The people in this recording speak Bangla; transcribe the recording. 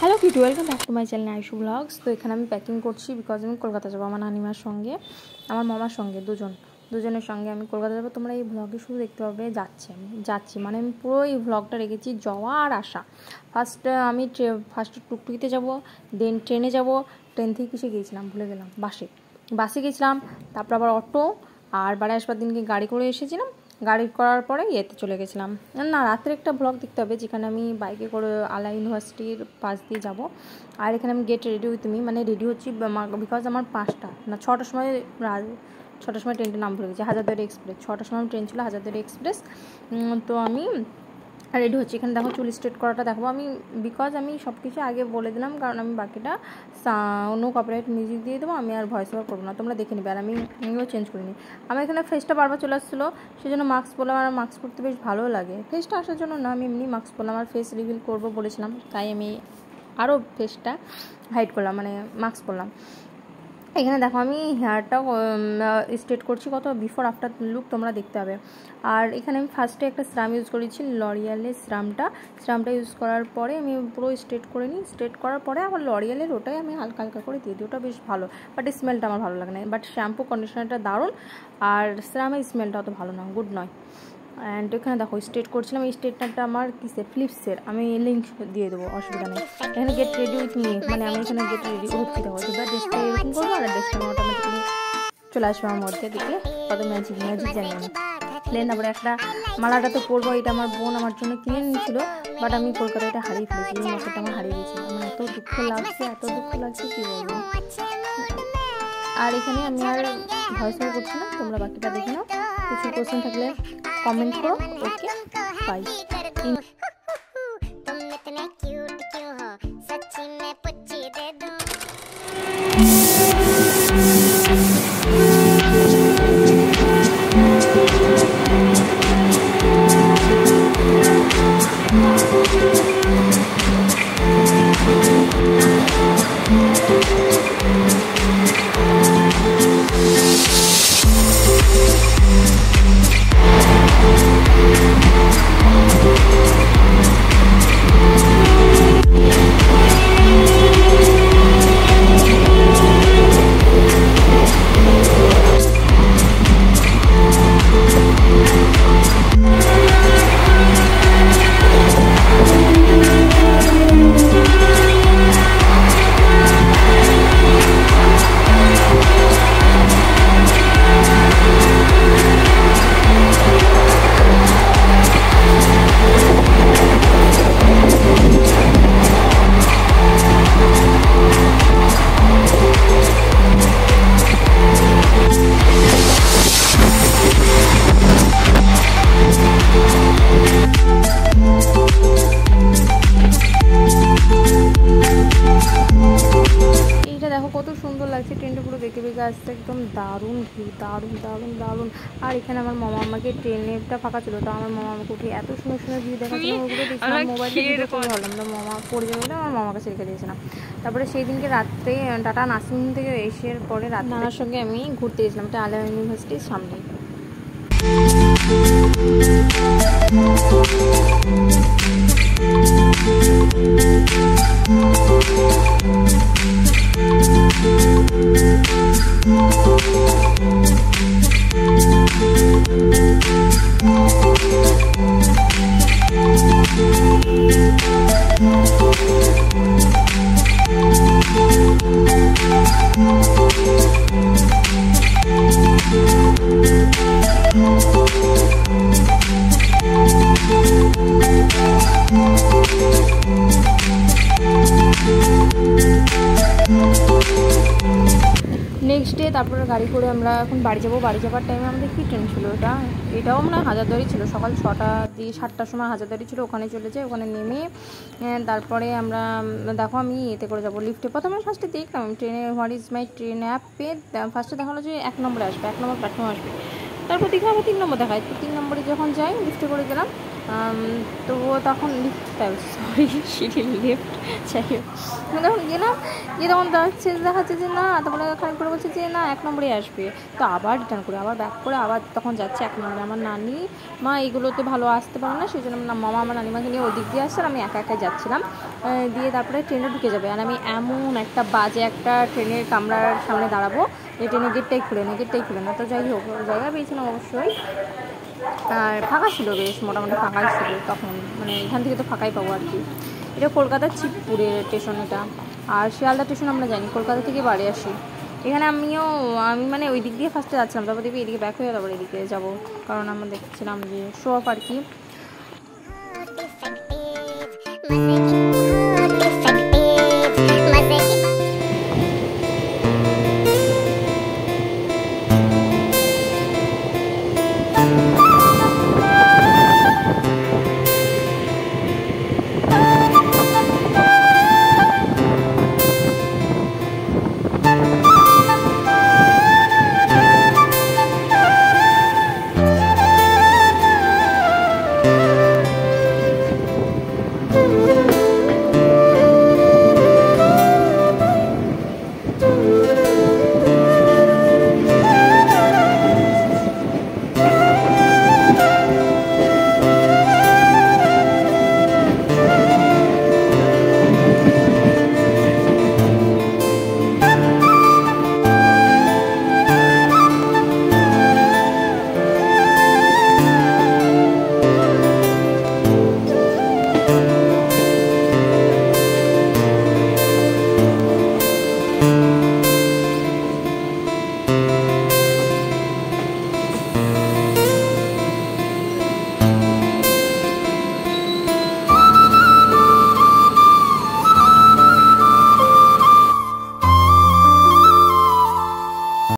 Hello kid, welcome back to my channel Aishu blogs. তো এখানে আমি প্যাকিং করছি বিকজ আমি কলকাতা যাবো আমার নানিমার সঙ্গে, আমার মামার সঙ্গে, দুজনের সঙ্গে আমি কলকাতা যাবো। তোমরা এই ব্লগে শুধু দেখতে পাবে যাচ্ছি মানে আমি পুরো এই ব্লগটা রেখেছি যাওয়া আর আসা। ফার্স্টে টুকটুকিতে যাবো, দেন ট্রেনে যাবো, ট্রেন থেকে কিসে গিয়েছিলাম ভুলে গেলাম, বাসে গেছিলাম, তারপর আবার অটো, আর বাড়ি আসবার দিনকে গাড়ি করে এসেছিলাম। গাড়ি করার পরে ইয়েতে চলে গেছিলাম না, রাত্রে একটা ব্লগ দেখতে হবে যেখানে আমি বাইকে করে আলা ইউনিভার্সিটির পাশ দিয়ে যাব। আর এখানে আমি গেট রেডি উইথ মি, মানে রেডি হচ্ছি বিকজ আমার 6টার সময় ট্রেনটা নাম ভুলে গেছি, হাজারদুয়ারি এক্সপ্রেস। 6টার সময় ট্রেন ছিল হাজারদুয়ারি এক্সপ্রেস। তো আমি রেডি হচ্ছি। এখানে দেখো চুল স্ট্রেট করাটা দেখো আমি, বিকজ আমি সব কিছু আগে বলে দিলাম, কারণ আমি বাকিটা নো কপিরাইট মিউজিক দিয়ে দেবো, আমি আর ভয়েস ওভার করবো না, তোমরা দেখে নিবে। আর আমি এগুলো চেঞ্জ করিনি। আমার এখানে ফেসটা বারবার চলে আসছিলো, সেই জন্য মাস্ক পরলাম। আর মাস্ক পরতে বেশ ভালোও লাগে, ফেসটা আসার জন্য না, আমি এমনি মাস্ক পরলাম। আর ফেস রিভিল করবো বলেছিলাম, তাই আমি আরও ফেসটা হাইড করলাম, মানে মাস্ক পরলাম। এখানে দেখো আমি হেয়ারটাও স্ট্রেট করছি, কত বিফোর আফটার লুক তোমরা দেখতে হবে। আর এখানে আমি ফার্স্টে একটা সিরাম ইউজ করেছি, লরিয়ালের সিরামটা ইউজ করার পরে আমি পুরো স্ট্রেট করে নিই। স্ট্রেট করার পরে আবার লরিয়ালের ওটাই আমি হালকা হালকা করে দিয়ে দিই, ওটা বেশ ভালো, বাট স্মেলটা আমার ভালো লাগে না। বাট শ্যাম্পু কন্ডিশনারটা দারুণ, আর সিরামের স্মেলটা অত ভালো না, গুড নয়। অ্যান্ড এখানে দেখো স্ট্রেট করছিলাম, এই স্ট্রেটনারটা আমার কিসের, ফ্লিপসের, আমি লিঙ্ক দিয়ে দেবো, অসুবিধা নেই। এখানে গেট রেডি উইথ মি, মানে আমি এখানে গেট রেডি হচ্ছি, দেখো এবার ড্রেসটা এরকম করবো, আর ড্রেসটা আমার অটোমেটিকলি চলে আসবে আমার মধ্যে। দেখে কত ম্যাজিক জানি আমি। দেন তারপরে একটা মালাটা তো পরবো, এটা আমার বোন আমার জন্য কিনে নিয়েছিল, বাট আমি কলকাতায় এটা হারিয়ে ফেলেছি, এই মশাটা আমার হারিয়ে গেছিলো। আমার এত দুঃখ লাগছে কী বলবো। আর এখানে আমি আর ভয়েস ওভার করছি না, তোমরা বাকিটা দেখে নাও। কিছু কোশ্চেন থাকলে কমেন্ট করো। ওকে, বাই। দেখো কত সুন্দর লাগছে, ট্রেনটা পুরো বেঁকে আসছে, একদম দারুণ ভিউ, দারুণ। আর এখানে আমার মামা আমাকে, ট্রেনটা ফাঁকা ছিল, তো আমার মামা আমাকে উঠে এত সুন্দর ভিউ দেখাচ্ছিল, ওগুলো দেখছিলাম মোবাইলে ভিডিও করে ভাবলাম তো মামা পড়ে যাবে বলে আমার মামার কাছে রেখে দিয়েছিলাম। তারপরে সেই দিনকে রাত্রে টাটা নার্সিং থেকে এসে পরে নানার সঙ্গে আমি ঘুরতে গেছিলাম, এটা আলা ইউনিভার্সিটির সামনে। নেক্সট ডে তারপরে গাড়ি করে আমরা এখন বাড়ি যাবার টাইমে আমাদের কী ট্রেন ছিল, এটাও মানে হাজারদুয়ারি ছিল, সকাল 7টার সময় হাজারদুয়ারি ছিল, ওখানে চলে যাই। ওখানে নেমে তারপরে আমরা দেখো আমি এতে করে যাবো লিফটে। প্রথমে ফার্স্টে দেখলাম ট্রেনে হোয়াট ইজ মাই ট্রেন অ্যাপে, ফার্স্টে দেখা হলো যে 1 নম্বরে আসবে, 1 নম্বর প্ল্যাটফর্ম আসবে। তারপর দেখলাম আবার 3 নম্বর দেখায়, তো 3 নম্বরে যখন যাই লিফটে করে গেলাম, তো ও তখন সিঁড়ির লিফট চাই, তখন গেলাম গিয়ে তখন দেখাচ্ছে যে না, তারপরে খানিক করে বলছে যে না 1 নম্বরে আসবে, তো আবার রিটার্ন করে আবার ব্যাক করে আবার তখন যাচ্ছে 1 নম্বরে। আমার নানি মা এইগুলোতে ভালো আসতে পারে না, সেই জন্য মামা আমার নানিমাকে নিয়ে ওই দিক দিয়ে আসছে আর আমি একা একাই যাচ্ছিলাম। দিয়ে তারপরে ট্রেনে ঢুকে যাবে, আর আমি এমন একটা বাজে একটা ট্রেনের কামরার সামনে দাঁড়াবো যে ট্রেনের গেটটাই খুলে না। তো যাই হোক, জায়গা পেয়েছিলাম অবশ্যই, আর ফাঁকা ছিল, বেশ মোটামুটি ফাঁকাই ছিল তখন, মানে এখান থেকে তো ফাঁকাই পাবো আর কি। এটা কলকাতার চিতপুরের স্টেশন এটা, আর শিয়ালদা স্টেশন আমরা জানি, কলকাতা থেকে বাড়ি আসি। এখানে আমি মানে ওই দিক দিয়ে ফার্স্টে যাচ্ছিলাম, তারপর দেখবি এদিকে ব্যাক হয়ে তারপর এদিকে যাবো, কারণ আমরা দেখছিলাম যে শো অফ আর কি।